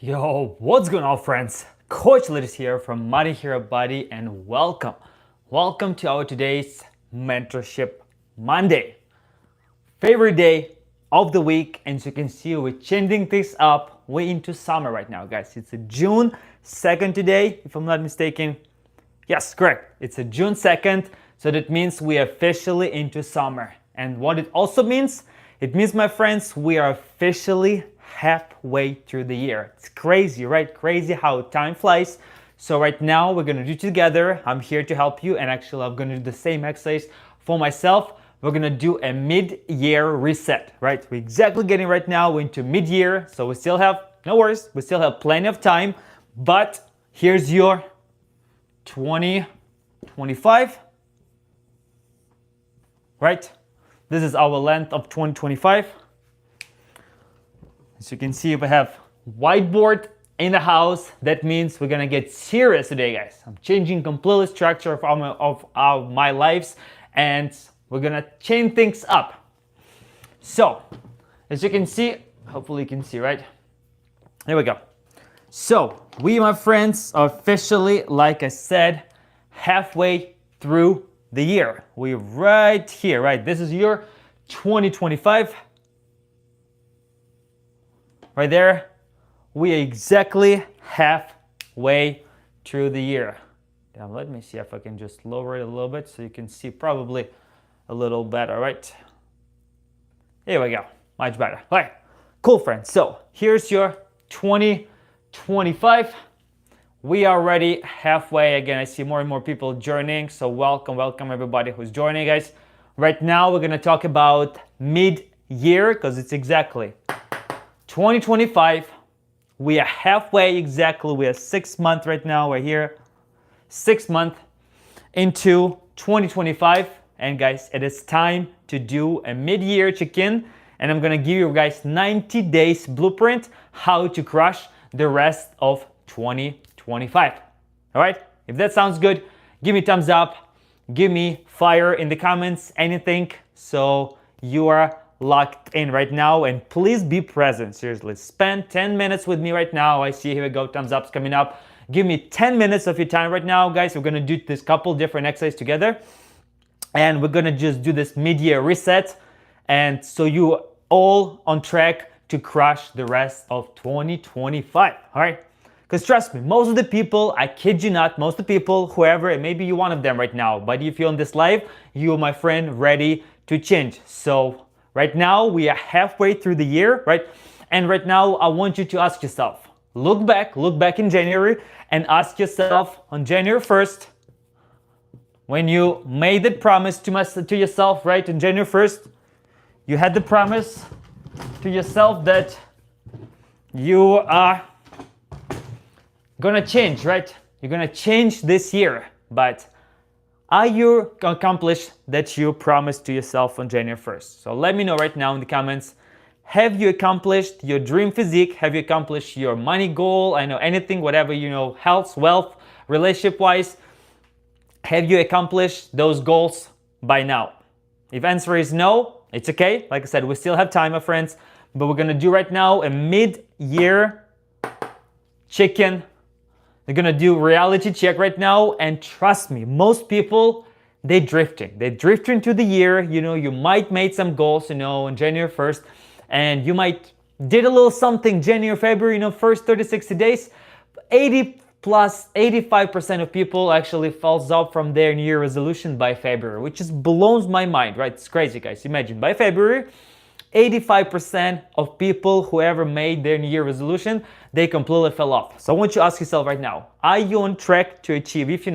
Yo, what's going on, friends? Coach Liz here from Money Hero Buddy, and welcome. Welcome to our today's Mentorship Monday. Favorite day of the week, and as you can see, we're changing things up. We're into summer right now, guys. It's a June 2nd today, if I'm not mistaken. Yes, correct. It's a June 2nd, so that means we are officially into summer. And what it also means, it means, my friends, we are officially halfway through the year. It's crazy, right? Crazy how time flies. So right now we're gonna do it together. I'm here to help you, and actually I'm gonna do the same exercise for myself. We're gonna do a mid-year reset, right? We're exactly getting right now into mid-year, so we still have, no worries, we still have plenty of time, but here's your 2025, right? This is our length of 2025. As you can see, we have whiteboard in the house. That means we're gonna get serious today, guys. I'm changing completely structure of my lives, and we're gonna change things up. So, as you can see, hopefully you can see, right? There we go. So, we, my friends, are officially, like I said, halfway through the year. We're right here, right? This is your 2025. Right there, we are exactly halfway through the year. Now, let me see if I can just lower it a little bit so you can see probably a little better, right? Here we go, much better. All right, cool, friends. So here's your 2025. We are already halfway. Again, I see more and more people joining, so welcome everybody who's joining, guys. Right now, we're gonna talk about mid-year, because it's exactly 2025, we are halfway exactly. We are 6 months right now. We're here 6 months into 2025. And guys, it is time to do a mid-year check-in. And I'm gonna give you guys 90 days blueprint how to crush the rest of 2025. All right, if that sounds good, give me a thumbs up, give me fire in the comments, anything, so you are locked in right now. And please be present, seriously. Spend 10 minutes with me right now. I see, here we go, thumbs up's coming up. Give me 10 minutes of your time right now, guys. We're gonna do this couple different exercises together, and we're gonna just do this mid-year reset, and so you all on track to crush the rest of 2025. All right, because trust me, most of the people, I kid you not, most of the people, whoever, maybe you're one of them right now, but if you're on this live, you, my friend, ready to change. So right now, we are halfway through the year, right? And right now, I want you to ask yourself, look back in January, and ask yourself on January 1st, when you made the promise to yourself, right? On January 1st, you had the promise to yourself that you are gonna change, right? You're gonna change this year, but are you accomplished that you promised to yourself on January 1st? So let me know right now in the comments. Have you accomplished your dream physique? Have you accomplished your money goal? I know anything, whatever, you know, health, wealth, relationship-wise. Have you accomplished those goals by now? If answer is no, it's okay. Like I said, we still have time, my friends. But we're gonna do right now a mid-year check-in. They're gonna do reality check right now, and trust me, most people, they're drifting through the year. You know, you might made some goals, you know, on January 1st, and you might did a little something January, February, you know, first 30, 60 days. 85% of people actually falls off from their New Year resolution by February, which just blows my mind, right? It's crazy, guys. Imagine by February, 85% of people who ever made their New Year resolution, they completely fell off. So I want you to ask yourself right now, are you on track to achieve, if you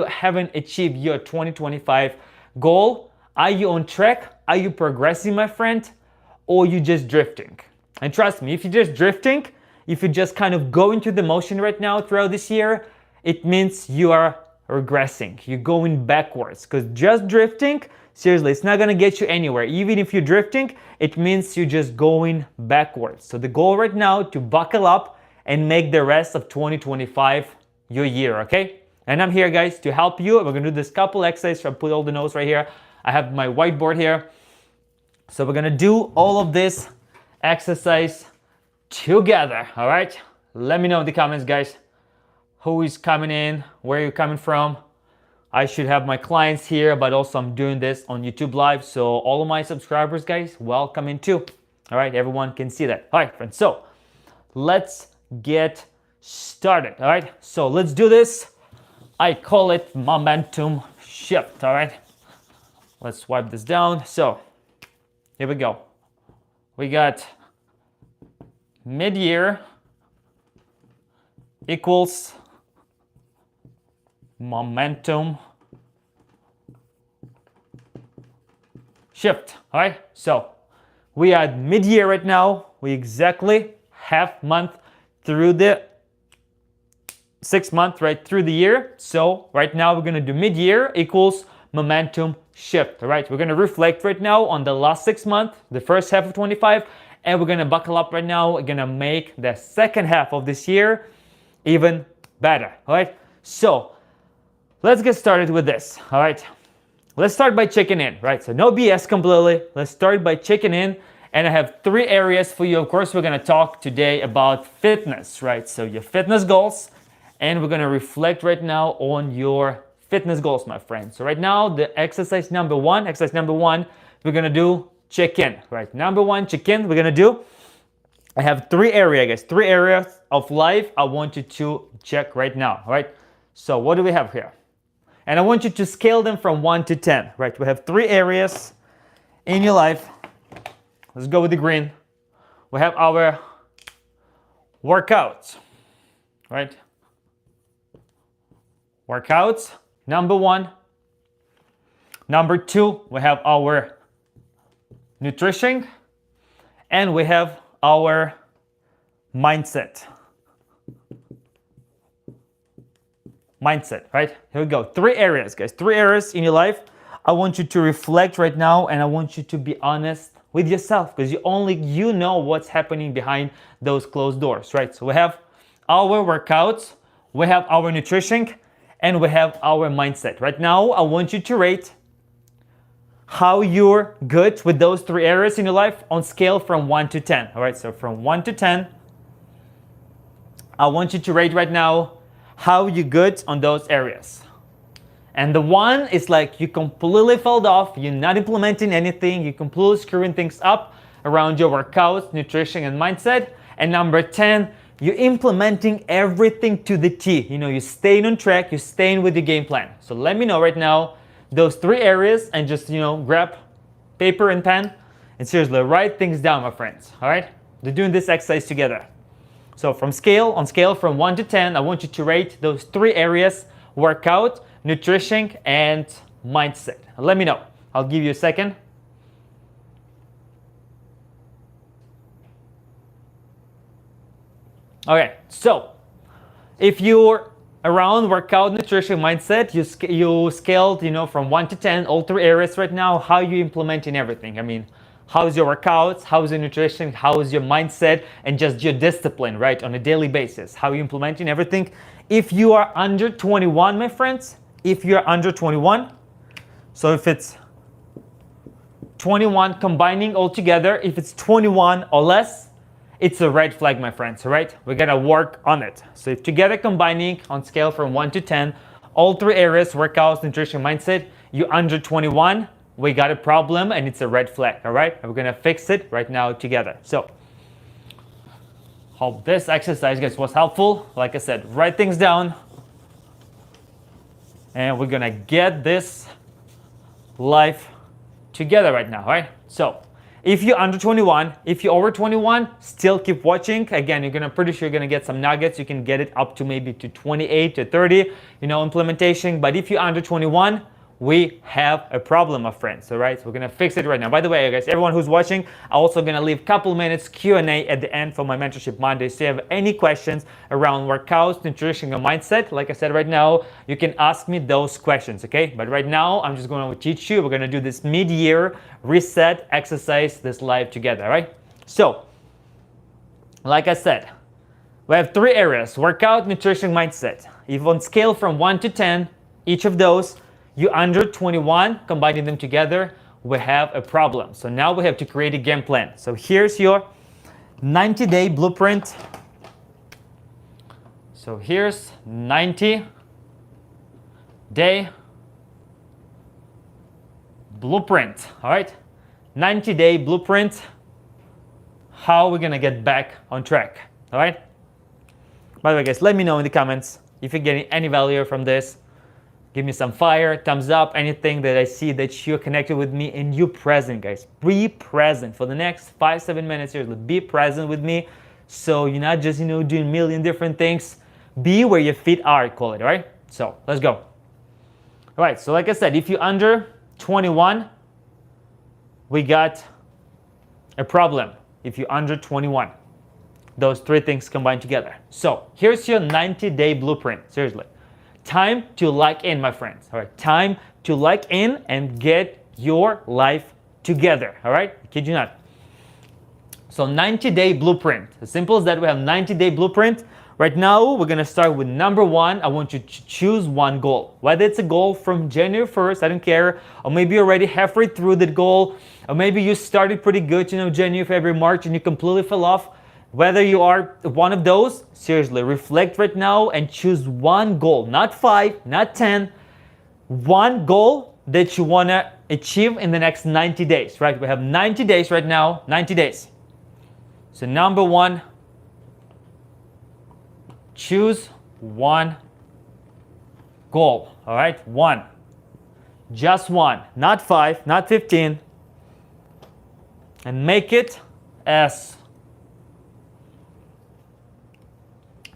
haven't achieved your 2025 goal, are you on track? Are you progressing, my friend? Or you just drifting? And trust me, if you're just drifting, if you're just kind of going through the motion right now throughout this year, it means you are regressing. You're going backwards, because just drifting, seriously, it's not gonna get you anywhere. Even if you're drifting, it means you're just going backwards. So the goal right now to buckle up and make the rest of 2025 your year, okay? And I'm here, guys, to help you. We're gonna do this couple exercises. I put all the notes right here. I have my whiteboard here. So we're gonna do all of this exercise together. All right, let me know in the comments, guys, who is coming in, where you're coming from. I should have my clients here, but also I'm doing this on YouTube Live, so all of my subscribers, guys, welcome in too. All right, everyone can see that. All right, friends, so let's get started. All right, so let's do this. I call it momentum shift. All right, let's wipe this down. So here we go. We got mid-year equals momentum shift. All right, so we are mid-year right now. We exactly half month through the 6 month, right through the year. So right now we're gonna do mid-year equals momentum shift. All right, we're gonna reflect right now on the last 6 months, the first half of 25, and we're gonna buckle up right now. We're gonna make the second half of this year even better. All right, so let's get started with this. All right, let's start by checking in. Right, so no BS completely. Let's start by checking in, and I have 3 areas for you. Of course, we're gonna talk today about fitness. Right, so your fitness goals, and we're gonna reflect right now on your fitness goals, my friends. So right now, the exercise number one, we're gonna do check-in. Right, number one, check-in. We're gonna do. I have 3 areas, guys. 3 areas of life I want you to check right now. All right. So what do we have here? And I want you to scale them from 1 to 10. Right. We have 3 areas in your life. Let's go with the green. We have our workouts. Right. Workouts. Number 1. Number 2, we have our nutrition, and we have our mindset. Right? Here we go. 3 areas, guys. 3 areas in your life. I want you to reflect right now, and I want you to be honest with yourself, because you know what's happening behind those closed doors, right? So we have our workouts, we have our nutrition, and we have our mindset. Right now, I want you to rate how you're good with those 3 areas in your life on scale from 1 to 10. All right, so from 1 to 10, I want you to rate right now how you're good on those areas. And the 1 is like you completely fell off, you're not implementing anything, you're completely screwing things up around your workouts, nutrition, and mindset. And number 10, you're implementing everything to the T. You know, you're staying on track, you're staying with your game plan. So let me know right now those 3 areas, and just, grab paper and pen and seriously write things down, my friends. All right, we're doing this exercise together. So on scale from 1 to 10, I want you to rate those 3 areas: workout, nutrition, and mindset. Let me know. I'll give you a second. Okay, so if you're around workout, nutrition, mindset, you scaled, from 1 to 10, all 3 areas right now. How you implementing everything? I mean, how's your workouts? How's your nutrition? How's your mindset? And just your discipline, right, on a daily basis? How you implementing everything? If you are under 21, my friends, if you're under 21, so if it's 21 combining all together, if it's 21 or less, it's a red flag, my friends, all right? We're gonna work on it. So if together combining on scale from 1 to 10, all 3 areas, workouts, nutrition, mindset, you're under 21, we got a problem, and it's a red flag, all right? And we're gonna fix it right now together. So hope this exercise, guys, was helpful. Like I said, write things down, and we're gonna get this life together right now, all right? So if you're under 21, if you're over 21, still keep watching. Again, pretty sure you're gonna get some nuggets. You can get it up to maybe to 28 to 30, implementation. But if you're under 21, we have a problem, my friends. All right, so we're gonna fix it right now. By the way, guys, everyone who's watching, I'm also gonna leave a couple minutes Q&A at the end for my Mentorship Monday. So if you have any questions around workouts, nutrition, or mindset, like I said right now, you can ask me those questions, okay? But right now, I'm just gonna teach you. We're gonna do this mid-year reset exercise, this live together, all right? So, like I said, we have 3 areas: workout, nutrition, mindset. If on scale from 1 to 10, each of those, you're under 21, combining them together, we have a problem. So now we have to create a game plan. So here's your 90-day blueprint. So here's 90-day blueprint. All right, 90-day blueprint. How we're gonna get back on track. All right. By the way, guys, let me know in the comments if you're getting any value from this. Give me some fire, thumbs up, anything that I see that you're connected with me and you're present, guys. Be present for the next 5-7 minutes here. Be present with me, so you're not just doing a million different things. Be where your feet are, call it. All right. So let's go. All right. So like I said, if you're under 21, we got a problem. If you're under 21, those three things combined together. So here's your 90-day blueprint. Seriously. Time to lock in, my friends. All right, time to lock in and get your life together. All right, I kid you not. So 90-day blueprint. As simple as that, we have 90-day blueprint. Right now, we're gonna start with number one. I want you to choose one goal. Whether it's a goal from January 1st, I don't care, or maybe you're already halfway through that goal, or maybe you started pretty good, January, February, March, and you completely fell off. Whether you are one of those, seriously, reflect right now and choose one goal, not 5, not 10, one goal that you want to achieve in the next 90 days, right? We have 90 days right now, 90 days. So number one, choose one goal, all right? One, just one, not 5, not 15, and make it as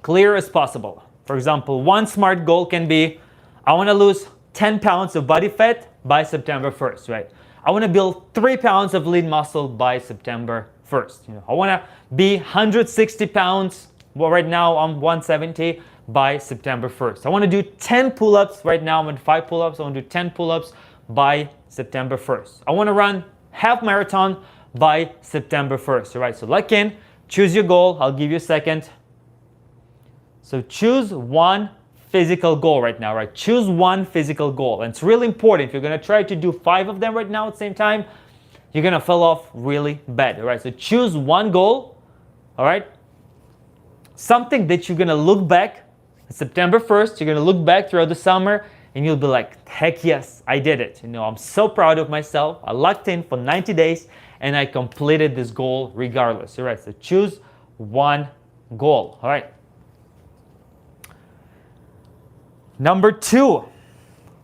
clear as possible. For example, one SMART goal can be, I want to lose 10 pounds of body fat by September 1st, right? I want to build 3 pounds of lean muscle by September 1st. I want to be 160 pounds, well, right now I'm 170 by September 1st. I want to do 10 pull-ups. Right now I'm at 5 pull-ups. I want to do 10 pull-ups by September 1st. I want to run half marathon by September 1st, all right? So lock in, choose your goal. I'll give you a second. So choose one physical goal right now, right? Choose one physical goal. And it's really important. If you're going to try to do 5 of them right now at the same time, you're going to fall off really bad, all right? So choose one goal, all right? Something that you're going to look back, September 1st, you're going to look back throughout the summer and you'll be like, heck yes, I did it. I'm so proud of myself. I locked in for 90 days and I completed this goal regardless, all right? So choose one goal, all right? Number 2,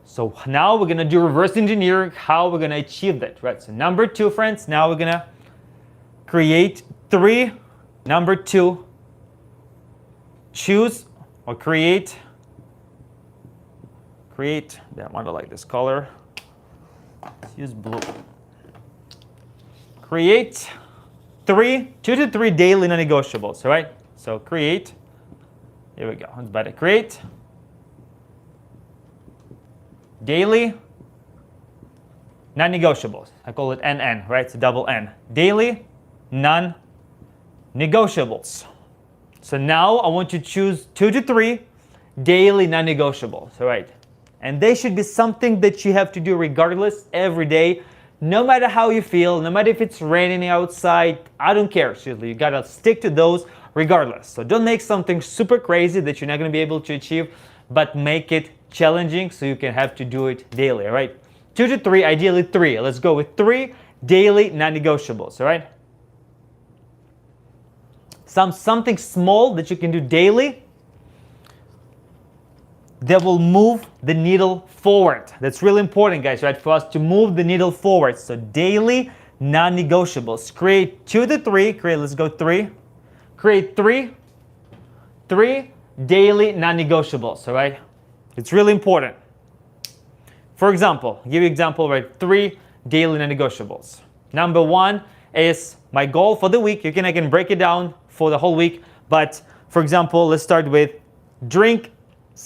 so now we're gonna do reverse engineering, how we're gonna achieve that, right? So number 2, friends, now we're gonna create 3. Number 2, choose or create, I want to like this color, let's use blue. Create 2 to 3 daily non-negotiables, all right? So create, here we go, it's better, create daily non-negotiables. I call it NN, right? It's a double N. Daily non-negotiables. So now I want you to choose 2 to 3 daily non-negotiables, all right? And they should be something that you have to do regardless every day, no matter how you feel, no matter if it's raining outside, I don't care. Seriously, you gotta stick to those regardless. So don't make something super crazy that you're not gonna be able to achieve, but make it challenging so you can have to do it daily, all right? 2 to 3, ideally 3. Let's go with 3 daily non-negotiables, all right? Something small that you can do daily that will move the needle forward. That's really important, guys, right? For us to move the needle forward. So daily non-negotiables. Create 2 to 3. Let's go 3. Create 3 daily non-negotiables, all right? It's really important. For example, I'll give you an example, right? 3 daily non-negotiables. Number 1 is my goal for the week. I can break it down for the whole week. But for example, let's start with drink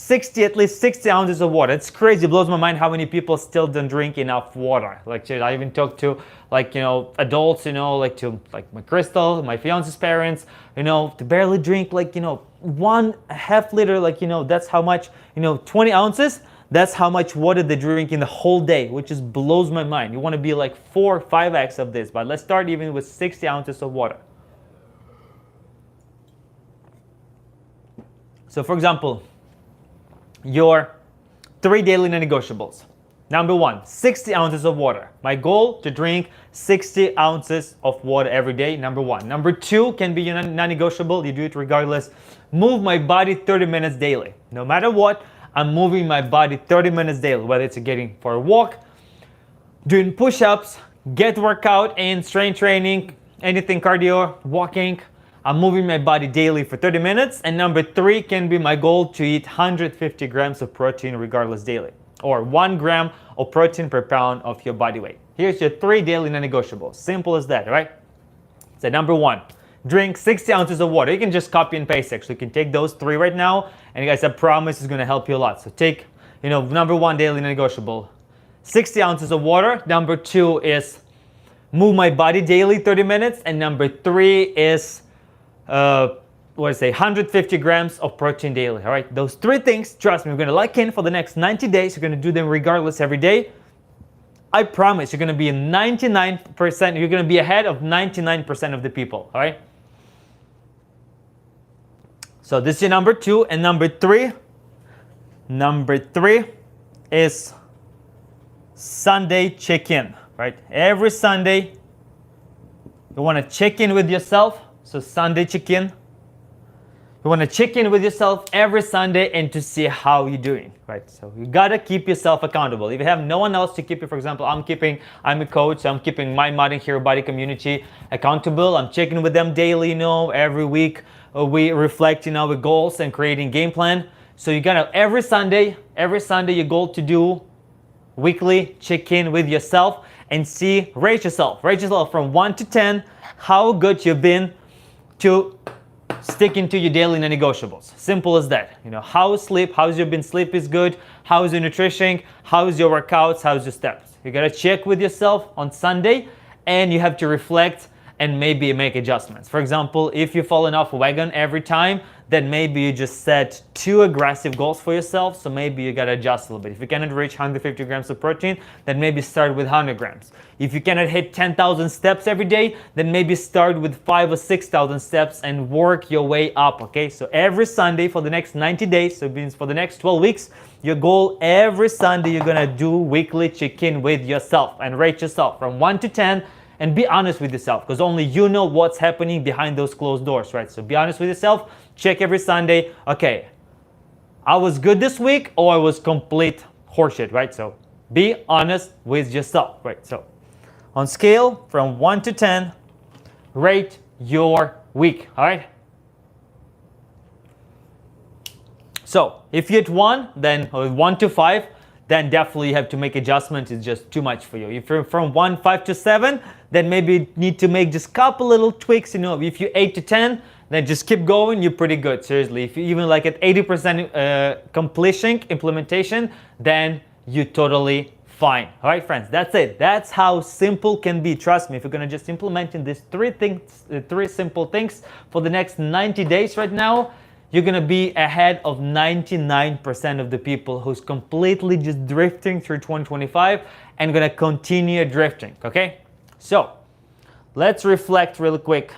at least 60 ounces of water. It's crazy. It blows my mind how many people still don't drink enough water. Like I even talked to adults, like my Crystal, my fiance's parents, to barely drink 1.5 liter, that's how much, 20 ounces, that's how much water they drink in the whole day, which just blows my mind. You want to be like 4 or 5x of this, but let's start even with 60 ounces of water. So for example, your 3 daily non-negotiables. Number 1, 60 ounces of water. My goal to drink 60 ounces of water every day, number 1. Number 2 can be your non-negotiable, you do it regardless. Move my body 30 minutes daily. No matter what, I'm moving my body 30 minutes daily, whether it's getting for a walk, doing push-ups, get workout in, strength training, anything cardio, walking. I'm moving my body daily for 30 minutes. And number 3 can be my goal to eat 150 grams of protein regardless daily, or 1 gram of protein per pound of your body weight. Here's your 3 daily non-negotiables. Simple as that, right? So number 1, drink 60 ounces of water. You can just copy and paste actually. You can take those 3 right now, and guys, I promise it's gonna help you a lot. So take, number 1 daily non-negotiable, 60 ounces of water. Number 2 is move my body daily 30 minutes. And number 3 is 150 grams of protein daily. All right, those 3 things, trust me, we're gonna lock in for the next 90 days. You're gonna do them regardless every day. I promise you're gonna be 99%, you're gonna be ahead of 99% of the people. All right, so this is your number 2. And number 3 is Sunday check-in. Right, every Sunday you want to check in with yourself. So Sunday check-in, you want to check in with yourself every Sunday and to see how you're doing, right? So you gotta keep yourself accountable. If you have no one else to keep you, for example, I'm a coach, so I'm keeping my Modern Hero Body community accountable. I'm checking with them daily, every week we reflect, with goals and creating game plan. So you gotta every Sunday your goal to do weekly check in with yourself and rate yourself from 1 to 10, how good you've been to sticking to your daily non-negotiables. Simple as that. How's sleep? How's your been? Sleep is good. How's your nutrition? How's your workouts? How's your steps? You gotta check with yourself on Sunday, and you have to reflect and maybe make adjustments. For example, if you're falling off a wagon every time, then maybe you just set too aggressive goals for yourself, so maybe you gotta adjust a little bit. If you cannot reach 150 grams of protein, then maybe start with 100 grams. If you cannot hit 10,000 steps every day, then maybe start with 5,000 or 6,000 steps and work your way up, okay? So every Sunday for the next 90 days, so it means for the next 12 weeks, your goal every Sunday, you're gonna do weekly check-in with yourself and rate yourself from 1 to 10, and be honest with yourself, because only you know what's happening behind those closed doors, right? So be honest with yourself, check every Sunday, okay, I was good this week or I was complete horseshit, right? So be honest with yourself, right? So on scale from 1 to 10, rate your week, all right? So if you hit 1, then 1 to 5, then definitely you have to make adjustments. It's just too much for you. If you're from 5 to 7, then maybe you need to make just a couple little tweaks. If you're 8 to 10, then just keep going. You're pretty good, seriously. If you even like at 80% completion, implementation, then you're totally fine. All right, friends, that's it. That's how simple can be. Trust me, if you're gonna just implement in these 3 simple things for the next 90 days right now, you're gonna be ahead of 99% of the people who's completely just drifting through 2025 and gonna continue drifting, okay? So, let's reflect real quick.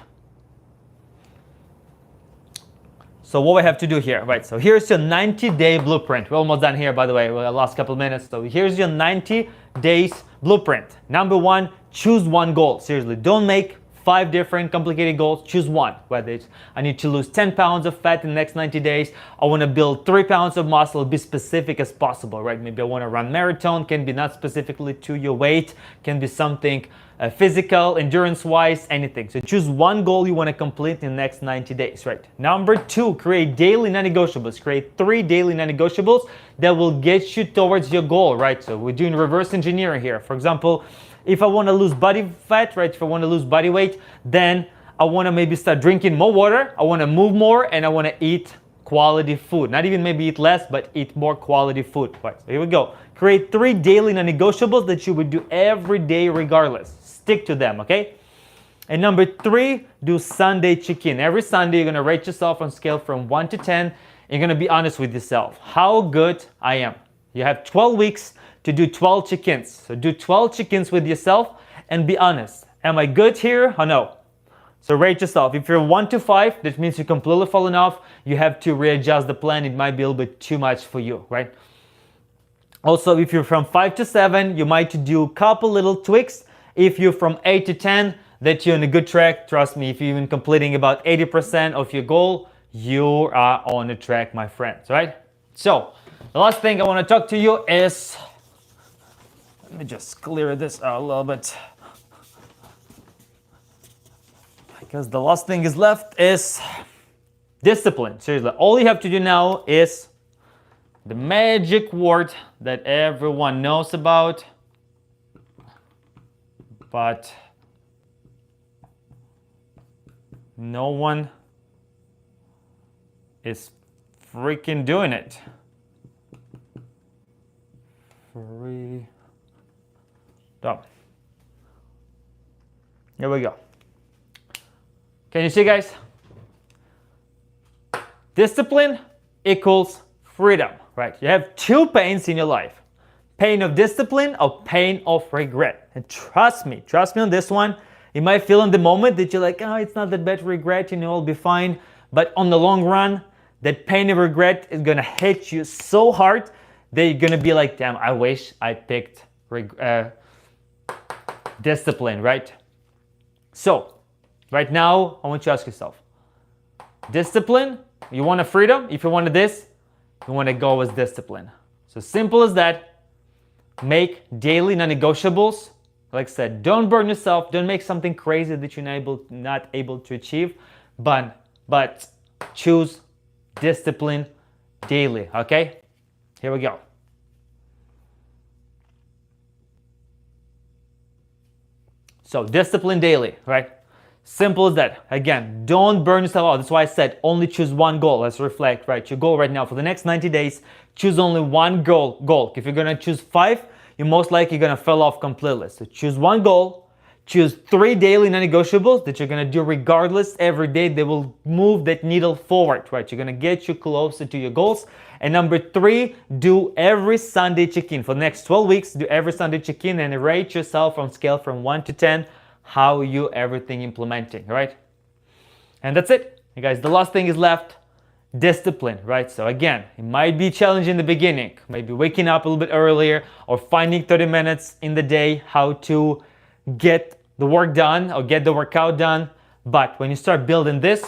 So what we have to do here, right? So here's your 90-day blueprint. We're almost done here, by the way, the last couple minutes. So here's your 90 days blueprint. Number 1, choose one goal. Seriously, don't make 5 different complicated goals, choose one. Whether it's I need to lose 10 pounds of fat in the next 90 days, I want to build 3 pounds of muscle, be specific as possible, right? Maybe I want to run marathon, can be not specifically to your weight, can be something physical, endurance-wise, anything. So choose one goal you want to complete in the next 90 days, right? Number 2, create daily non-negotiables. Create 3 daily non-negotiables that will get you towards your goal, right? So we're doing reverse engineering here. For example, if I want to lose body fat, right? If I want to lose body weight, then I want to maybe start drinking more water. I want to move more, and I want to eat quality food. Not even maybe eat less, but eat more quality food. Right, so here we go. Create 3 daily non-negotiables that you would do every day regardless. Stick to them, okay? And number 3, do Sunday check-in. Every Sunday, you're going to rate yourself on scale from 1 to 10. You're going to be honest with yourself. How good I am. You have 12 weeks to do 12 check-ins. So do 12 check-ins with yourself and be honest. Am I good here or no? So rate yourself. If you're 1 to 5, that means you're completely falling off. You have to readjust the plan. It might be a little bit too much for you, right? Also, if you're from 5 to 7, you might do a couple little tweaks. If you're from 8 to 10, that you're on a good track. Trust me, if you're even completing about 80% of your goal, you are on the track, my friends, right? So, the last thing I want to talk to you is, let me just clear this out a little bit. Because the last thing is left is discipline. Seriously, all you have to do now is the magic word that everyone knows about, but no one is freaking doing it. Freedom. Here we go. Can you see, guys? Discipline equals freedom, right? You have two pains in your life. Pain of discipline or pain of regret. And trust me on this one. You might feel in the moment that you're like, oh, it's not that bad regret, I'll be fine. But on the long run, that pain of regret is gonna hit you so hard that you're gonna be like, damn, I wish I picked discipline, right? So, right now, I want you to ask yourself, discipline, you want a freedom? If you wanted this, you want to go with discipline. So simple as that. Make daily non-negotiables. Like I said, don't burn yourself. Don't make something crazy that you're not able to achieve. But choose discipline daily. Okay? Here we go. So discipline daily, right? Simple as that. Again, don't burn yourself out. That's why I said only choose one goal. Let's reflect, right? Your goal right now for the next 90 days, choose only one goal. If you're gonna choose 5, you're most likely gonna fall off completely. So choose one goal, choose 3 daily non-negotiables that you're gonna do regardless. Every day they will move that needle forward, right? You're gonna get you closer to your goals. And number 3, do every Sunday check-in. For the next 12 weeks, do every Sunday check-in and rate yourself on scale from 1 to 10. How you everything implementing, right? And that's it. You guys, the last thing is left, discipline, right? So again, it might be challenging in the beginning, maybe waking up a little bit earlier or finding 30 minutes in the day how to get the work done or get the workout done. But when you start building this,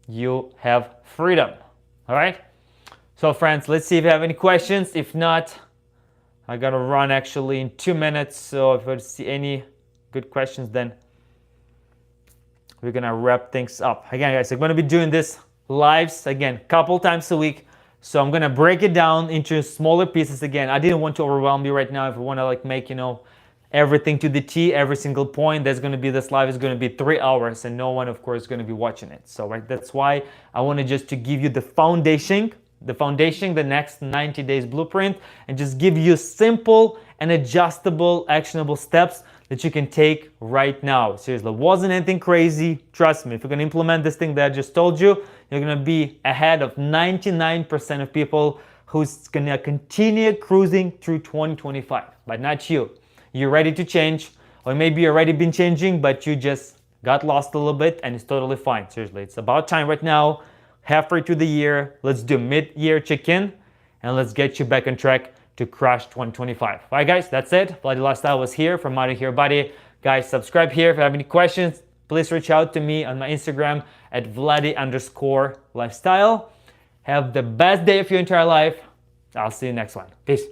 you have freedom, all right? So friends, let's see if you have any questions. If not, I gotta run actually in 2 minutes, so if I see any good questions, then we're gonna wrap things up. Again, guys, I'm gonna be doing this lives again, couple times a week. So I'm gonna break it down into smaller pieces again. I didn't want to overwhelm you right now. If you wanna like make, everything to the T, every single point, that's gonna be, this live is gonna be 3 hours and no one, of course, is gonna be watching it. So, right, that's why I wanted just to give you the foundation, the next 90 days blueprint, and just give you simple and adjustable, actionable steps that you can take right now. Seriously, it wasn't anything crazy. Trust me, if you're gonna implement this thing that I just told you, you're gonna be ahead of 99% of people who's gonna continue cruising through 2025, but not you. You're ready to change, or maybe you've already been changing, but you just got lost a little bit, and it's totally fine. Seriously, it's about time right now. Halfway through the year, let's do mid-year check-in and let's get you back on track to crush 2025. All right, guys, that's it. Vladi Lifestyle was here from Out of Here Buddy. Guys, subscribe here. If you have any questions, please reach out to me on my Instagram at Vladi_lifestyle. Have the best day of your entire life. I'll see you next one. Peace.